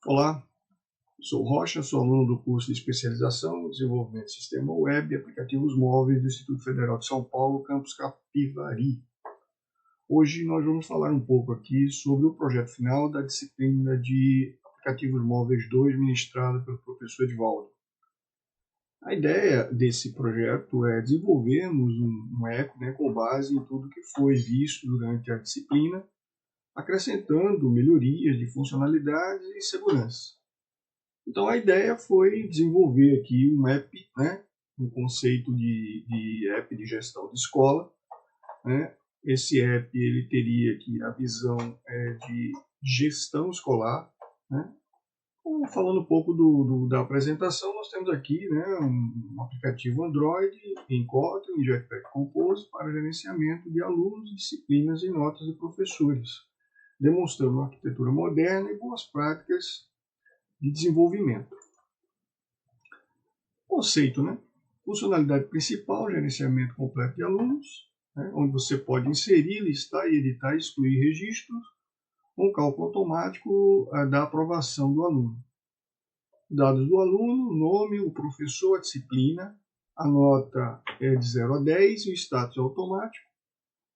Olá, sou Rocha, sou aluno do curso de especialização em desenvolvimento de sistema web e aplicativos móveis do Instituto Federal de São Paulo, campus Capivari. Hoje nós vamos falar um pouco aqui sobre o projeto final da disciplina de aplicativos móveis 2, ministrada pelo professor Edvaldo. A ideia desse projeto é desenvolvermos um app com base em tudo que foi visto durante a disciplina, acrescentando melhorias de funcionalidade e segurança. Então a ideia foi desenvolver aqui um app, um conceito de app de gestão de escola. Esse app ele teria aqui a visão de gestão escolar. Falando um pouco da apresentação, nós temos aqui um aplicativo Android em Kotlin e Jetpack Compose para gerenciamento de alunos, disciplinas e notas de professores, demonstrando uma arquitetura moderna e boas práticas de desenvolvimento. Conceito, funcionalidade principal, gerenciamento completo de alunos, onde você pode inserir, listar, editar e excluir registros, com cálculo automático da aprovação do aluno. Dados do aluno, o nome, o professor, a disciplina, a nota é de 0 a 10, o status é automático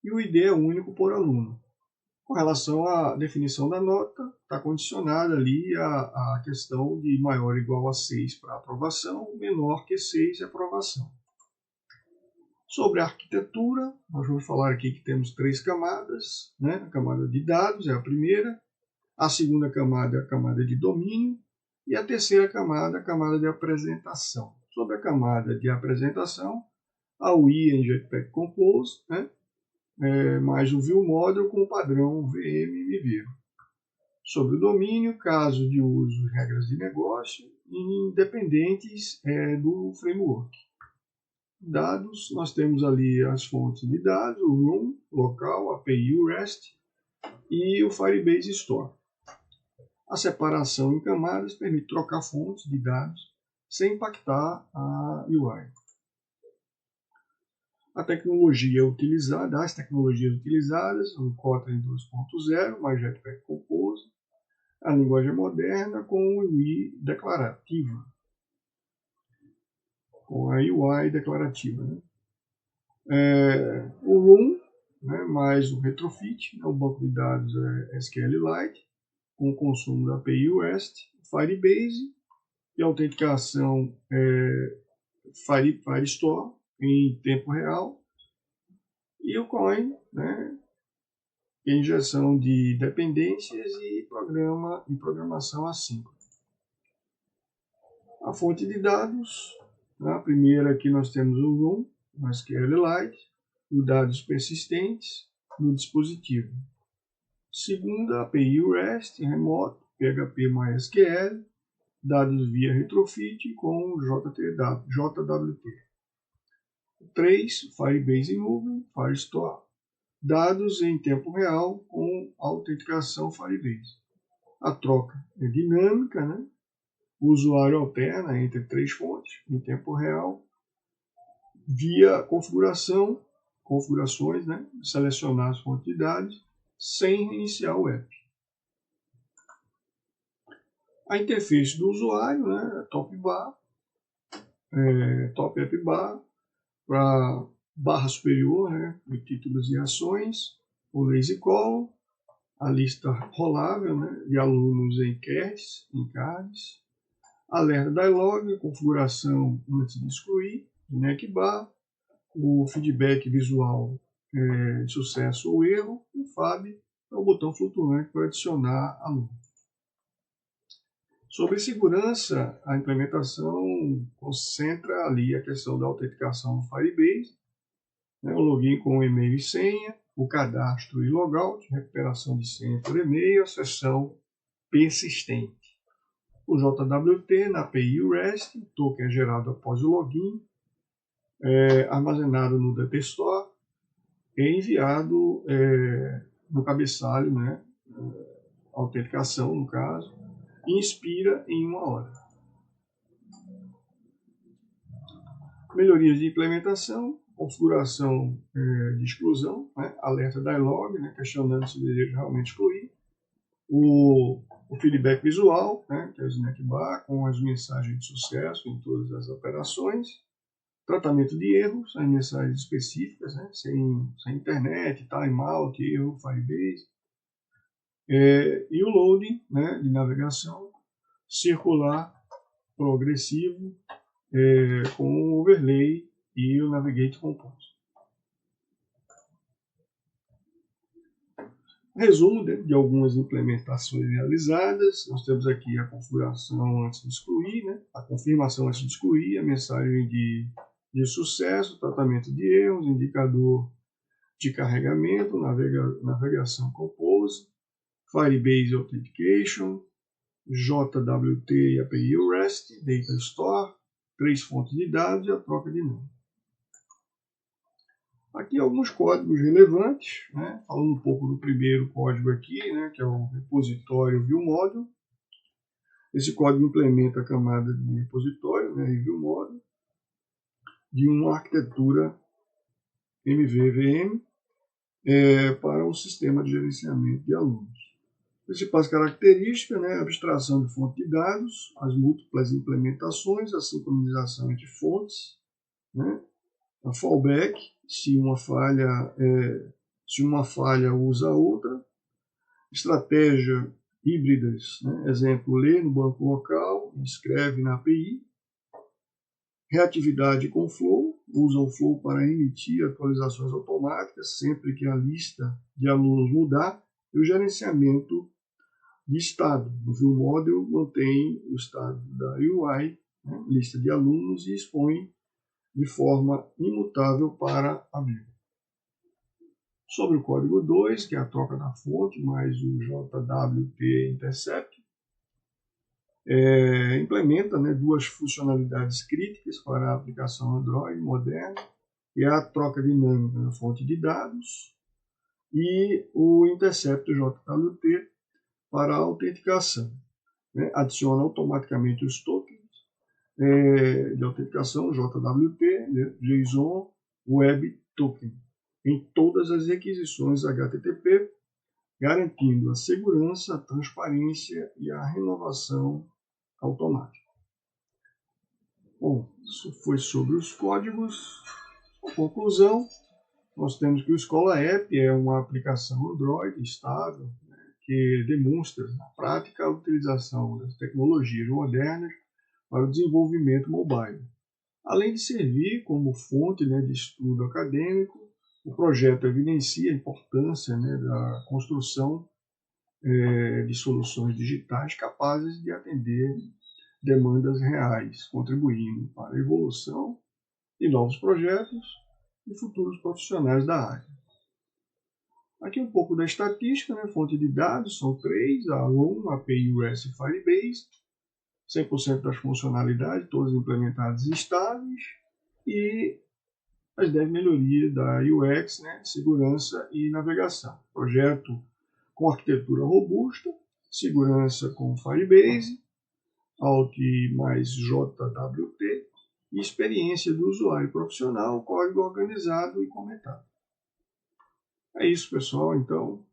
e o ID é único por aluno. Com relação à definição da nota, está condicionada ali a questão de maior ou igual a 6 para aprovação, menor que 6 é aprovação. Sobre a arquitetura, nós vamos falar aqui que temos 3 camadas. A camada de dados é a primeira, a segunda camada é a camada de domínio e a terceira camada é a camada de apresentação. Sobre a camada de apresentação, a UI em Jetpack Compose, mais o View Model com o padrão VMMV. Sobre o domínio, caso de uso, regras de negócio, independentes do framework. Dados, nós temos ali as fontes de dados, o Room, local, API, o REST e o Firebase Store. A separação em camadas permite trocar fontes de dados sem impactar a UI. As tecnologias utilizadas, o Kotlin 2.0, mais Jetpack Compose, a linguagem moderna com o UI declarativa, com a UI declarativa. O Room, mais o Retrofit, o banco de dados é SQLite, com o consumo da API REST, Firebase e autenticação Firestore em tempo real, e o Coin, injeção de dependências e programação assíncrona. A fonte de dados, a primeira aqui nós temos o Room, o SQLite, os dados persistentes no dispositivo. Segunda, API REST remoto, PHP MySQL, dados via retrofit com JWT. 3, Firebase nuvem, Firestore, dados em tempo real com autenticação Firebase. A troca é dinâmica, O usuário alterna entre 3 fontes em tempo real via configurações, selecionar as fontes de dados sem reiniciar o app. A interface do usuário, top app bar, para barra superior, de títulos e ações, o lazy column, a lista rolável de alunos em cards, alerta dialog, configuração antes de excluir, neck bar, o feedback visual de sucesso ou erro, e o FAB é o botão flutuante para adicionar aluno. Sobre segurança, a implementação concentra ali a questão da autenticação no Firebase, o login com e-mail e senha, o cadastro e logout, recuperação de senha por e-mail, a sessão persistente. O JWT na API REST, o token é gerado após o login, armazenado no Data Store e enviado no cabeçalho, autenticação no caso, e expira em 1 hora. Melhorias de implementação, configuração de exclusão, alerta dialog, questionando se deseja realmente excluir, o o feedback visual, né, que é o snack bar, com as mensagens de sucesso em todas as operações, tratamento de erros, as mensagens específicas, né, sem internet, timeout, erro, Firebase, e o loading, né, de navegação circular progressivo, com o overlay e o Navigate Compose. Resumo de algumas implementações realizadas. Nós temos aqui a configuração antes de excluir, né? A confirmação antes de excluir, a mensagem de sucesso, tratamento de erros, indicador de carregamento, navegação Compose, Firebase Authentication, JWT e API REST, Data Store, 3 fontes de dados e a troca de nome. Aqui alguns códigos relevantes, né? Falando um pouco do primeiro código aqui, né? Que é o repositório ViewModel. Esse código implementa a camada de repositório, né? E ViewModel de uma arquitetura MVVM para um sistema de gerenciamento de alunos. Principais características, né? Abstração de fonte de dados, as múltiplas implementações, a sincronização entre fontes, né? A fallback, se uma falha usa outra, estratégia híbridas, né? Exemplo, lê no banco local, escreve na API, reatividade com flow, usa o flow para emitir atualizações automáticas sempre que a lista de alunos mudar, e o gerenciamento de estado. No ViewModel mantém o estado da UI, né? Lista de alunos, e expõe de forma imutável para a view. Sobre o código 2, que é a troca da fonte, mais o JWT Intercept, implementa, né, duas funcionalidades críticas para a aplicação Android moderna, que é a troca dinâmica da fonte de dados e o Intercept JWT para a autenticação. Né? Adiciona automaticamente os tokens de autenticação JWT, né, JSON Web Token, em todas as requisições HTTP, garantindo a segurança, a transparência e a renovação automática. Bom, isso foi sobre os códigos. A conclusão, nós temos que o Escola App é uma aplicação Android estável, né, que demonstra na prática a utilização das tecnologias modernas para o desenvolvimento mobile. Além de servir como fonte, né, de estudo acadêmico, o projeto evidencia a importância, né, da construção de soluções digitais capazes de atender demandas reais, contribuindo para a evolução de novos projetos e futuros profissionais da área. Aqui um pouco da estatística, né, fonte de dados são 3, a ALOM, API REST e Firebase, 100% das funcionalidades, todas implementadas e estáveis, e as 10 melhorias da UX, né, segurança e navegação. Projeto com arquitetura robusta, segurança com Firebase, Alt mais JWT, e experiência do usuário profissional, código organizado e comentado. É isso, pessoal. Então,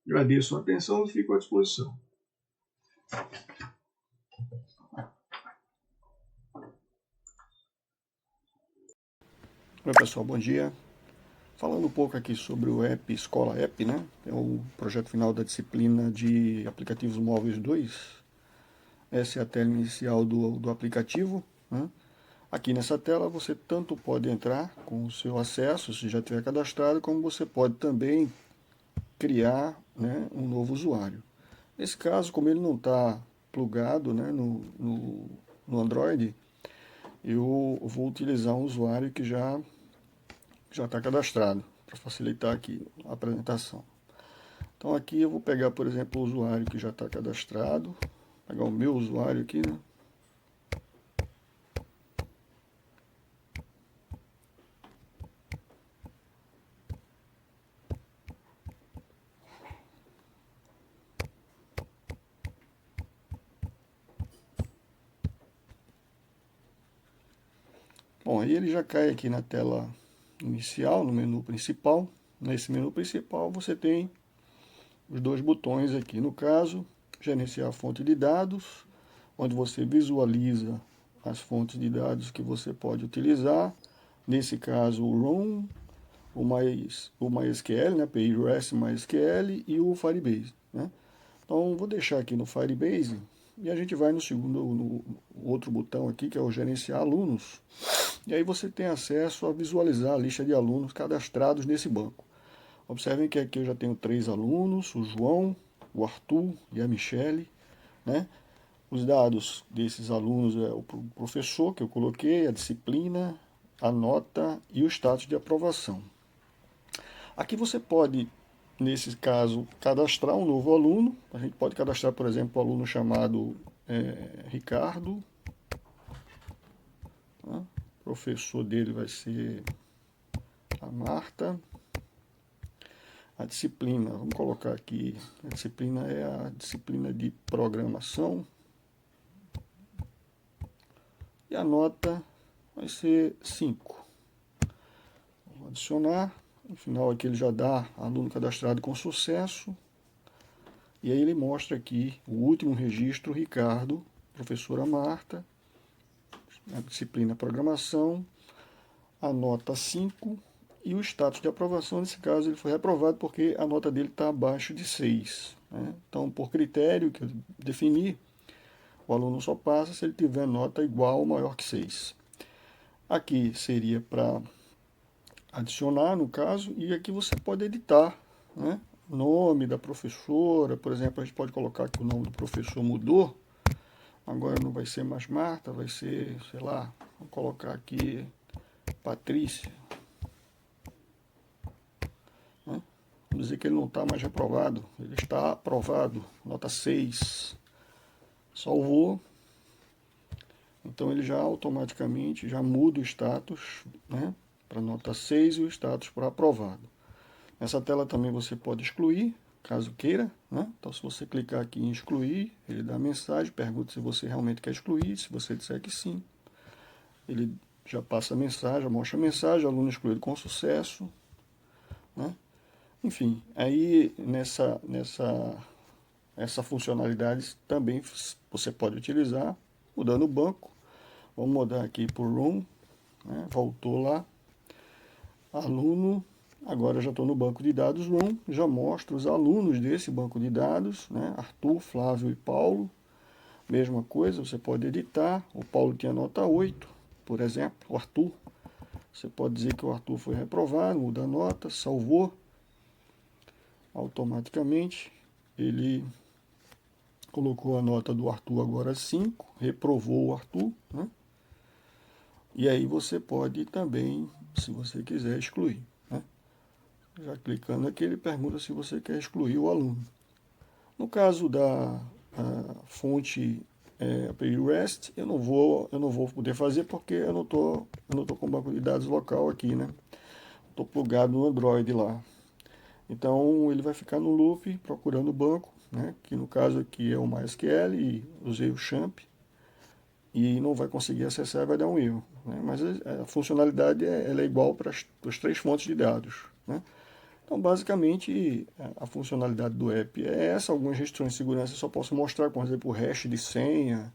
agradeço a atenção e fico à disposição. Oi, pessoal, bom dia. Falando um pouco aqui sobre o app Escola App, né? É o projeto final da disciplina de aplicativos móveis 2. Essa é a tela inicial do aplicativo, né? Aqui nessa tela você tanto pode entrar com o seu acesso, se já tiver cadastrado, como você pode também criar, né, um novo usuário. Nesse caso, como ele não está plugado, né, no Android, eu vou utilizar um usuário que já está cadastrado, para facilitar aqui a apresentação. Então aqui eu vou pegar, por exemplo, o usuário que já está cadastrado, pegar o meu usuário aqui, né? Bom, aí ele já cai aqui na tela inicial, no menu principal. Nesse menu principal você tem os dois botões aqui. No caso, gerenciar a fonte de dados, onde você visualiza as fontes de dados que você pode utilizar. Nesse caso, o RUN, o MySQL, né, API REST MySQL e o Firebase, né? Então, vou deixar aqui no Firebase e a gente vai no outro botão aqui, que é o gerenciar alunos. E aí você tem acesso a visualizar a lista de alunos cadastrados nesse banco. Observem que aqui eu já tenho 3 alunos, o João, o Arthur e a Michele, né? Os dados desses alunos é o professor que eu coloquei, a disciplina, a nota e o status de aprovação. Aqui você pode, nesse caso, cadastrar um novo aluno. A gente pode cadastrar, por exemplo, um aluno chamado Ricardo. Tá? O professor dele vai ser a Marta. A disciplina, vamos colocar aqui, a disciplina é a disciplina de programação. E a nota vai ser 5. Vou adicionar. No final aqui ele já dá aluno cadastrado com sucesso. E aí ele mostra aqui o último registro, Ricardo, professora Marta, a disciplina programação, a nota 5 e o status de aprovação. Nesse caso ele foi reprovado porque a nota dele está abaixo de 6. Né? Então, por critério que eu defini, o aluno só passa se ele tiver nota igual ou maior que 6. Aqui seria para adicionar, no caso, e aqui você pode editar, né? Nome da professora, por exemplo, a gente pode colocar que o nome do professor mudou. Agora não vai ser mais Marta, vai ser, sei lá, vou colocar aqui Patrícia. Né? Vamos dizer que ele não está mais reprovado, ele está aprovado, nota 6. Salvou. Então ele já automaticamente já muda o status, né, para nota 6 e o status para aprovado. Nessa tela também você pode excluir, caso queira, né? Então se você clicar aqui em excluir, ele dá a mensagem, pergunta se você realmente quer excluir, se você disser que sim, ele já passa a mensagem, mostra a mensagem, aluno excluído com sucesso, né? Enfim, aí essa funcionalidade também você pode utilizar mudando o banco. Vamos mudar aqui por room, né? Voltou lá, aluno, agora já estou no banco de dados room, já mostro os alunos desse banco de dados, né? Arthur, Flávio e Paulo, mesma coisa, você pode editar, o Paulo tinha nota 8, por exemplo, o Arthur, você pode dizer que o Arthur foi reprovado, muda a nota, salvou, automaticamente ele colocou a nota do Arthur agora 5, reprovou o Arthur, né? E aí você pode também, se você quiser, excluir, né? Já clicando aqui, ele pergunta se você quer excluir o aluno. No caso da fonte API REST, eu não vou poder fazer porque eu não tô com o banco de dados local aqui, né? Estou plugado no Android lá. Então ele vai ficar no loop procurando o banco, né? Que no caso aqui é o MySQL e usei o Champ. E não vai conseguir acessar e vai dar um erro. Né? Mas a funcionalidade ela é igual para as 3 fontes de dados. Né? Então, basicamente, a funcionalidade do app é essa. Algumas restrições de segurança eu só posso mostrar, por exemplo, o hash de senha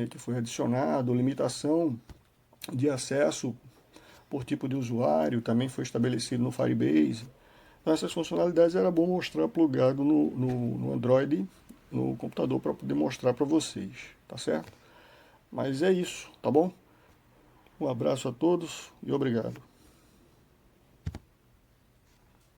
que foi adicionado, limitação de acesso por tipo de usuário, também foi estabelecido no Firebase. Então, essas funcionalidades era bom mostrar plugado no Android, no computador, para poder mostrar para vocês. Tá certo? Mas é isso, tá bom? Um abraço a todos e obrigado.